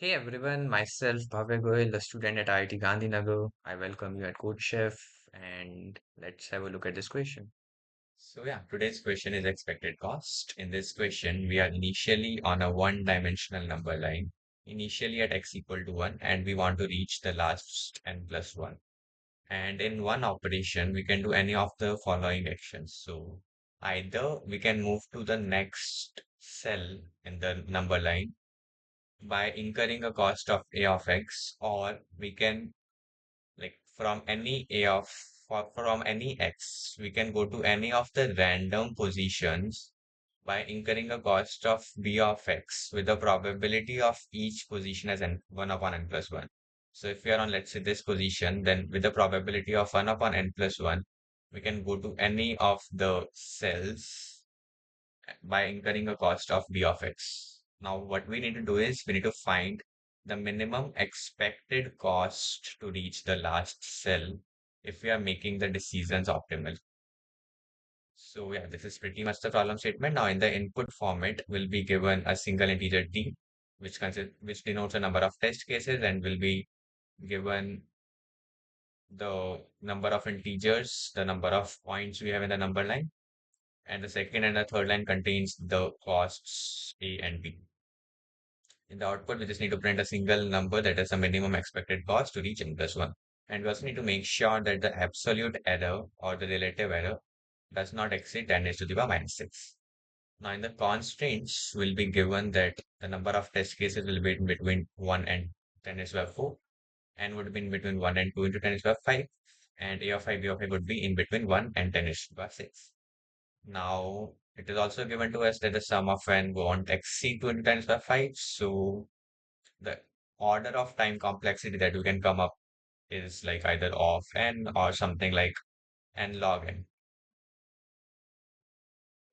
Hey everyone, myself Bhavya Goyal, a student at IIT Gandhinagar. I welcome you at CodeChef and let's have a look at this question. So yeah, today's question is expected cost. In this question, we are initially on a one-dimensional number line, initially at x equal to 1, and we want to reach the last n plus 1. And in one operation, we can do any of the following actions. So either we can move to the next cell in the number line by incurring a cost of a of x, or we can like from any x we can go to any of the random positions by incurring a cost of b of x with the probability of each position as n 1 upon n plus 1. So if we are on, let's say, this position, then with the probability of 1 upon n plus 1, we can go to any of the cells by incurring a cost of b of x. Now, what we need to do is we need to find the minimum expected cost to reach the last cell if we are making the decisions optimal. So yeah, this is pretty much the problem statement. Now, in the input format, we'll be given a single integer t, which denotes a number of test cases, and will be given the number of integers, the number of points we have in the number line, and the second and the third line contains the costs A and B. In the output, we just need to print a single number that is a minimum expected cost to reach n plus 1. And we also need to make sure that the absolute error or the relative error does not exceed 10 raised to the power minus 6. Now, in the constraints, will be given that the number of test cases will be in between 1 and 10 raised to the power 4, and would be in between 1 and 2 into 10 raised to the power 5, and A of I, B of I would be in between 1 and 10 raised to the power 6. Now, it is also given to us that the sum of n won't exceed 2 into 10 raised to the power 5, so the order of time complexity that we can come up is like either of n or something like n log n.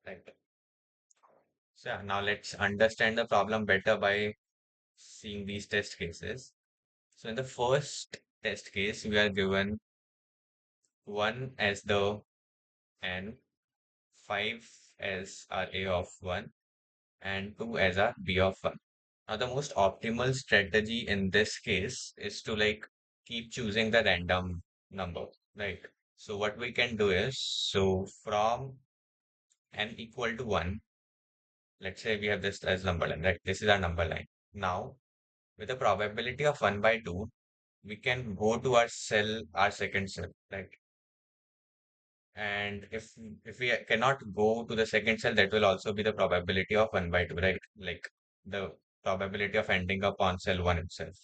Right. So yeah, now let's understand the problem better by seeing these test cases. So in the first test case, we are given 1 as the n, 5 as our a of 1, and 2 as our b of 1. Now the most optimal strategy in this case is to like keep choosing the random number, right? So what we can do is, so from n equal to 1, let's say we have this as number line, right? This is our number line. Now, with a probability of 1 by 2, we can go to our cell, our second cell, right? And if we cannot go to the second cell, that will also be the probability of 1 by 2, right? Like the probability of ending up on cell 1 itself.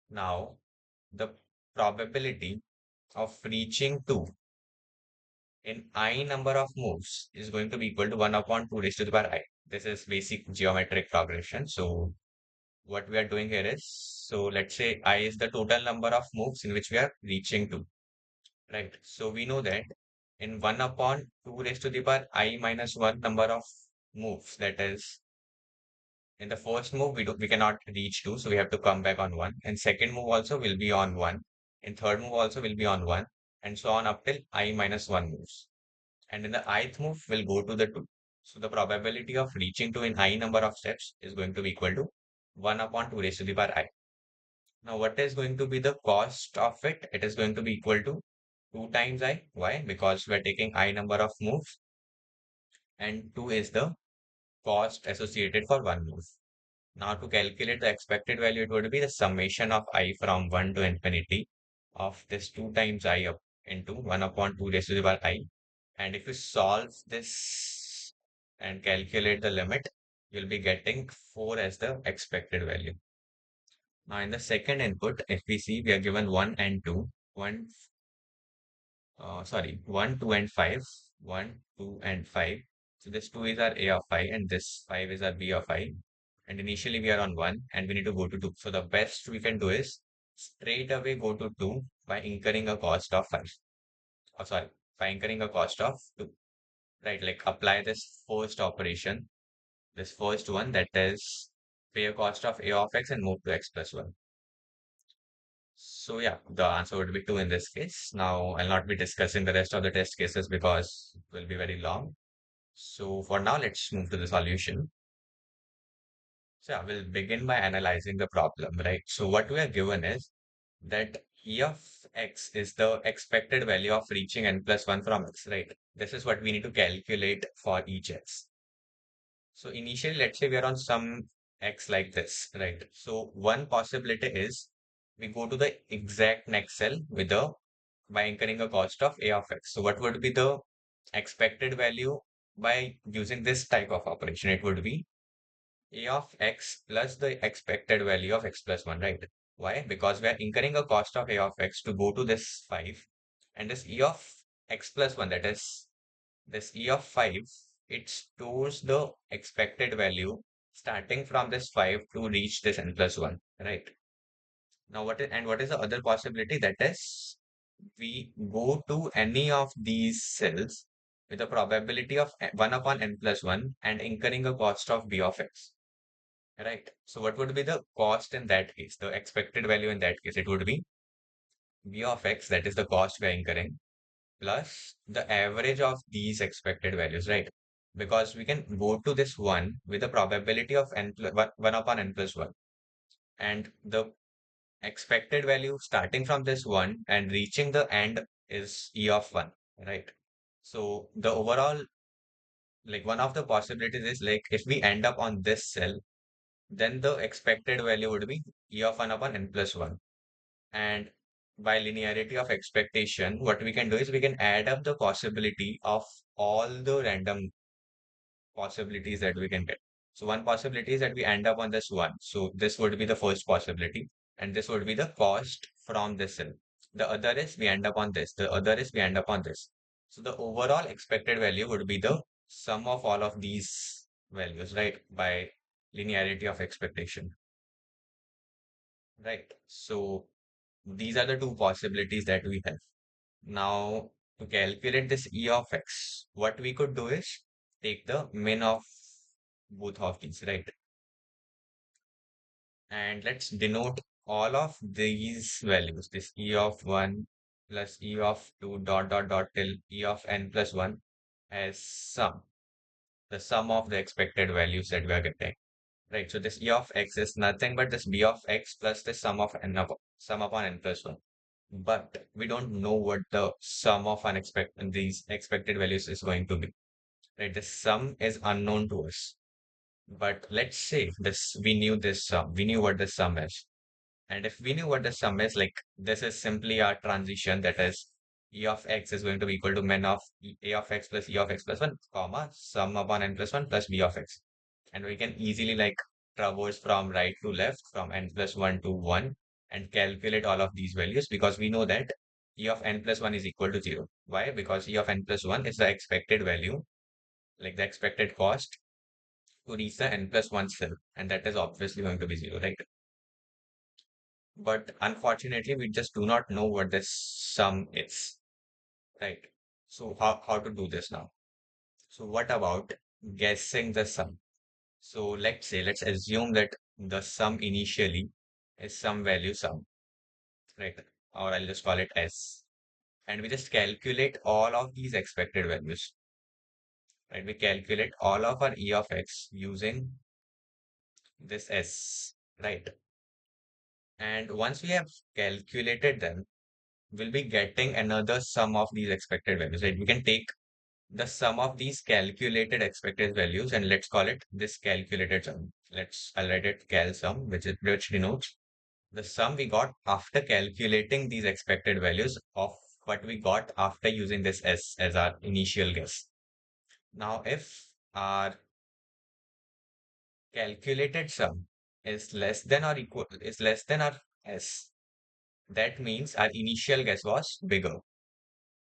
Now, the probability of reaching 2 in I number of moves is going to be equal to 1 upon 2 raised to the power I. This is basic geometric progression. So what we are doing here is, so let's say I is the total number of moves in which we are reaching to, right? So we know that in 1 upon 2 raised to the power I minus 1 number of moves, that is, in the first move, we cannot reach 2, so we have to come back on 1. And second move also will be on 1. And third move also will be on 1. And so on up till I minus 1 moves. And in the ith move, we'll go to the 2. So the probability of reaching to in I number of steps is going to be equal to 1 upon 2 raised to the power I. Now, what is going to be the cost of it? It is going to be equal to 2 times I. Why? Because we are taking I number of moves, and 2 is the cost associated for one move. Now, to calculate the expected value, it would be the summation of I from 1 to infinity of this 2 times I up into 1 upon 2 raised to the power I. And if you solve this and calculate the limit, you'll be getting 4 as the expected value. Now, in the second input, if we see, we are given 1 and 2, 1, 2, and 5, 1, 2, and 5. So this 2 is our A of I, and this 5 is our B of I. And initially we are on 1, and we need to go to 2. So the best we can do is straight away go to 2 by incurring a cost of 5. Oh, sorry, by incurring a cost of 2. Right, like apply this first operation, this first one, that is pay a cost of A of x and move to x plus 1. So yeah, the answer would be 2 in this case. Now I'll not be discussing the rest of the test cases because it will be very long. So for now, let's move to the solution. So I will begin by analyzing the problem, right? So what we are given is that E of x is the expected value of reaching n plus 1 from x, right? This is what we need to calculate for each x. So initially, let's say we are on some x like this, right? So one possibility is we go to the exact next cell with a by incurring a cost of a of x. So what would be the expected value by using this type of operation? It would be a of x plus the expected value of x plus 1, right? Why? Because we are incurring a cost of a of x to go to this 5, and this e of x plus 1, that is this e of 5, it stores the expected value starting from this 5 to reach this n plus 1, right? Now what is the other possibility? That is we go to any of these cells with a probability of 1 upon n plus 1 and incurring a cost of b of x. Right. So what would be the cost in that case? The expected value in that case, it would be b of x, that is the cost we are incurring, plus the average of these expected values, right? Because we can go to this one with a probability of n plus 1 upon n plus 1. And the expected value starting from this one and reaching the end is e of 1, right? So the overall, like one of the possibilities is like if we end up on this cell, then the expected value would be e of 1 upon n plus 1. And by linearity of expectation, what we can do is we can add up the possibility of all the random possibilities that we can get. So one possibility is that we end up on this one. So this would be the first possibility, and this would be the cost from this cell. The other is we end up on this. The other is we end up on this. So the overall expected value would be the sum of all of these values, right? By linearity of expectation, right? So these are the two possibilities that we have. Now, to calculate this E of x, what we could do is take the min of both of these, right? And let's denote all of these values, this E of 1 plus E of 2 dot dot dot till E of n plus 1 as sum, the sum of the expected values that we are getting, right? So this E of x is nothing but this B of x plus the sum of sum upon n plus 1. But we don't know what the sum of unexpected these expected values is going to be, right? The sum is unknown to us. But let's say this we knew this sum, we knew what the sum is. And if we knew what the sum is, like this is simply our transition, that is e of x is going to be equal to min of a of x plus e of x plus 1, comma, sum upon n plus 1 plus b of x. And we can easily like traverse from right to left, from n plus 1 to 1, and calculate all of these values because we know that e of n plus 1 is equal to 0. Why? Because e of n plus 1 is the expected value, like the expected cost to reach the n plus 1 cell, and that is obviously going to be 0, right? But unfortunately, we just do not know what this sum is, right? So how to do this now? So what about guessing the sum? So let's assume that the sum initially is some value sum, right? Or I'll just call it S. And we just calculate all of these expected values, right? We calculate all of our E of X using this S, right? And once we have calculated them, we'll be getting another sum of these expected values, right? We can take the sum of these calculated expected values and let's call it this calculated sum. I'll write it cal sum, which denotes the sum we got after calculating these expected values of what we got after using this S as our initial guess. Now, if our calculated sum is less than our S, that means our initial guess was bigger.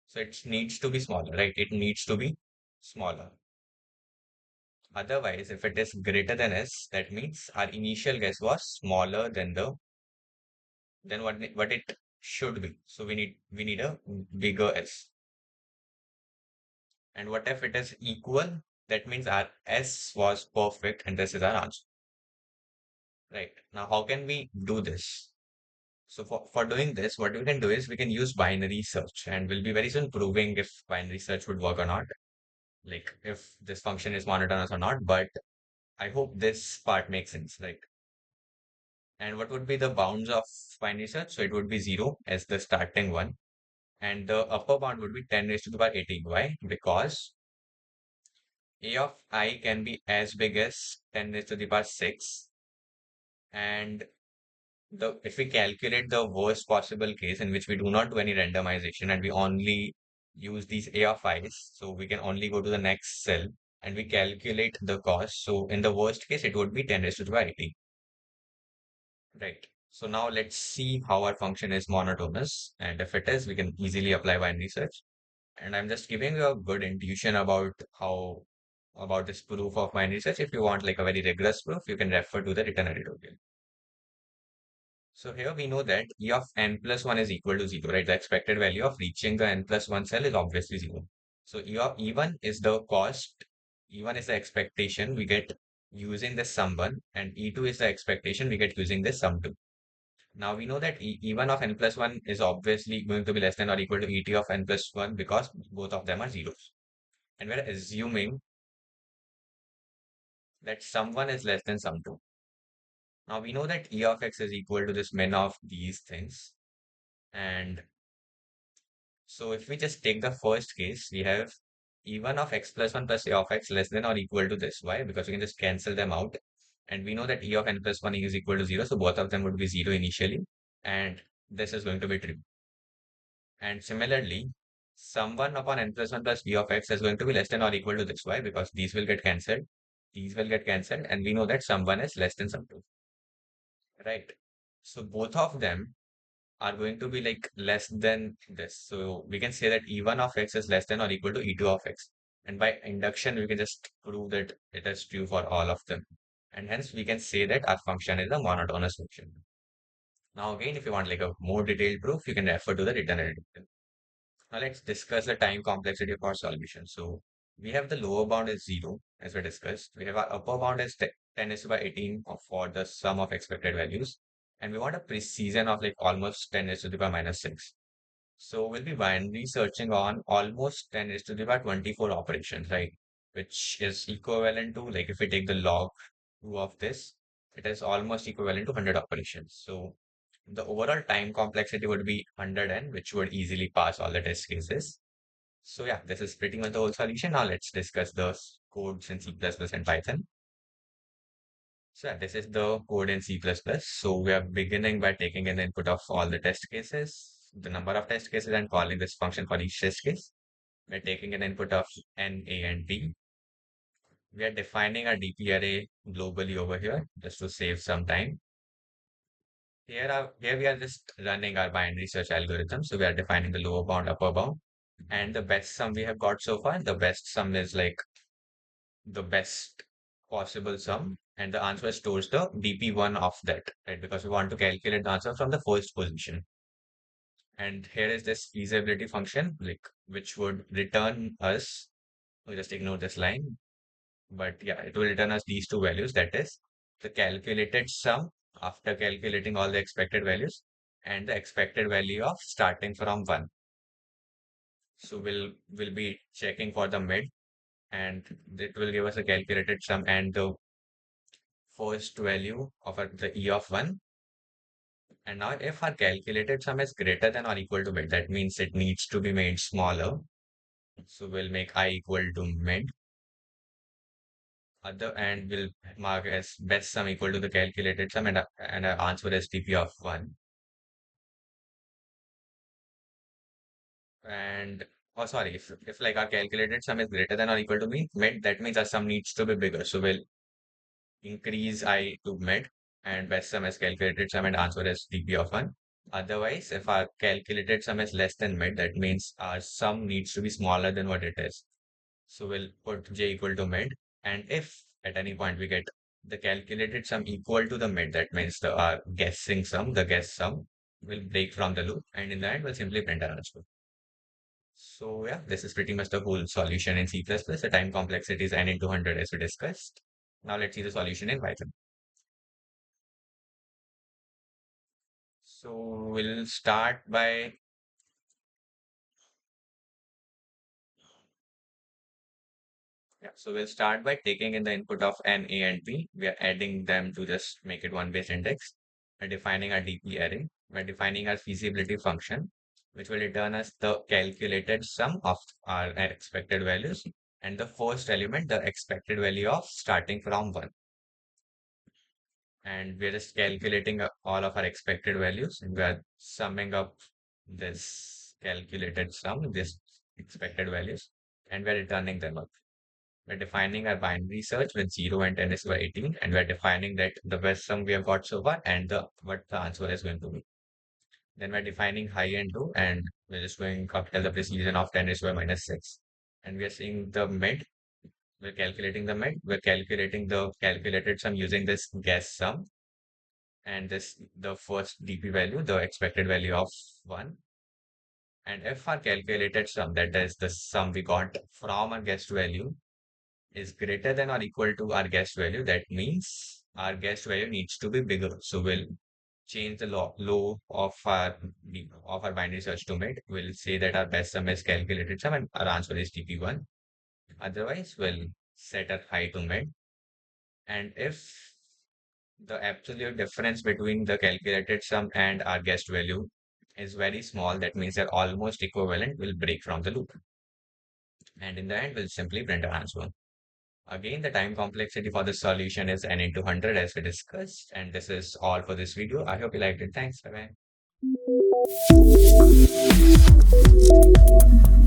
So it needs to be smaller, right? It needs to be smaller. Otherwise, if it is greater than S, that means our initial guess was smaller than what it should be. So we need a bigger S. And what if it is equal? That means our S was perfect and this is our answer. Right. Now, how can we do this? So for doing this, what we can do is we can use binary search and we'll be very soon proving if binary search would work or not. Like if this function is monotonous or not. But I hope this part makes sense. Like, and what would be the bounds of binary search? So it would be 0 as the starting one. And the upper bound would be 10 raised to the power 18. Why? Because a of I can be as big as 10 raised to the power 6. And the if we calculate the worst possible case in which we do not do any randomization and we only use these A of I's, so we can only go to the next cell and we calculate the cost. So in the worst case, it would be 10 raised to the power 18. Right. So now let's see how our function is monotonous. And if it is, we can easily apply binary search. And I'm just giving you a good intuition about how about this proof of binary search. If you want like a very rigorous proof, you can refer to the written editorial. So here we know that E of n plus 1 is equal to 0, right? The expected value of reaching the n plus 1 cell is obviously 0. So E of E1 is the cost, E1 is the expectation we get using this sum 1, and E2 is the expectation we get using this sum 2. Now we know that E1 of n plus 1 is obviously going to be less than or equal to Et of n plus 1 because both of them are zeros. And we're assuming that sum 1 is less than sum 2. Now we know that E of x is equal to this min of these things. And so if we just take the first case, we have E1 of x plus 1 plus A of x less than or equal to this. Why? Because we can just cancel them out. And we know that E of n plus 1 is equal to 0. So both of them would be 0 initially. And this is going to be true. And similarly, sum 1 upon n plus 1 plus b of x is going to be less than or equal to this. Why? Because these will get cancelled. These will get cancelled. And we know that sum 1 is less than sum 2. Right? So both of them are going to be like less than this. So we can say that E1 of x is less than or equal to E2 of x. And by induction, we can just prove that it is true for all of them. And hence we can say that our function is a monotonous function. Now again, if you want like a more detailed proof, you can refer to the written editorial. Now let's discuss the time complexity of our solution. So we have the lower bound is 0, as we discussed. We have our upper bound is 10 is by 18 for the sum of expected values. And we want a precision of like almost 10 is to the power minus 6. So we'll be binary searching on almost 10 is to the power 24 operations, right? Which is equivalent to, like if we take the log 2 of this, it is almost equivalent to 100 operations. So the overall time complexity would be 100n, which would easily pass all the test cases. So yeah, this is pretty much the whole solution. Now let's discuss the codes in C++ and Python. So yeah, this is the code in C++. So we are beginning by taking an input of all the test cases, the number of test cases, and calling this function for each test case. We're taking an input of n, a, and b. We are defining our DP array globally over here just to save some time. Here we are just running our binary search algorithm. So we are defining the lower bound, upper bound, and the best sum we have got so far. The best sum is like the best possible sum, and the answer stores the DP1 of that, right? Because we want to calculate the answer from the first position. And here is this feasibility function, like which would return us. We'll just ignore this line, but yeah, it will return us these two values. That is the calculated sum after calculating all the expected values and the expected value of starting from 1. So we'll be checking for the mid and it will give us a calculated sum and the first value of the E of 1. And now if our calculated sum is greater than or equal to mid, that means it needs to be made smaller. So we'll make I equal to mid. Other and will mark as best sum equal to the calculated sum and our answer is TP of 1. And oh sorry, if like our calculated sum is greater than or equal to mid, that means our sum needs to be bigger. So we'll increase I to mid and best sum is calculated sum and answer is TP of 1. Otherwise, if our calculated sum is less than mid, that means our sum needs to be smaller than what it is. So we'll put j equal to mid. And if at any point we get the calculated sum equal to the mid, that means the guessing sum, the guess sum will break from the loop. And in the end, we'll simply print our answer. So yeah, this is pretty much the whole solution in C++. The time complexity is n into 100 as we discussed. Now let's see the solution in Python. So we'll start by Yeah. So we'll start by taking in the input of n, a, and b. We are adding them to just make it one base index. We're defining our DP array. We're defining our feasibility function, which will return us the calculated sum of our expected values and the first element, the expected value of starting from 1. And we're just calculating all of our expected values, and we're summing up this calculated sum, this expected values, and we're returning them up. We're defining our binary search with 0 and 10 is equal to 18, and we're defining that the best sum we have got so far and the what the answer is going to be. Then we're defining high and low, and we're just going up till the precision of 10 is equal to minus 6. And we are seeing the mid. We're calculating the mid. We're calculating the calculated sum using this guess sum, and this the first DP value, the expected value of 1. And if our calculated sum, that is the sum we got from our guessed value, is greater than or equal to our guessed value, that means our guessed value needs to be bigger. So we'll change the low of our binary search to mid. We'll say that our best sum is calculated sum and our answer is TP1. Otherwise, we'll set our high to mid. And if the absolute difference between the calculated sum and our guessed value is very small, that means they're almost equivalent, we'll break from the loop. And in the end, we'll simply print our answer. Again, the time complexity for the solution is n into 100 as we discussed. And this is all for this video. I hope you liked it. Thanks. Bye bye.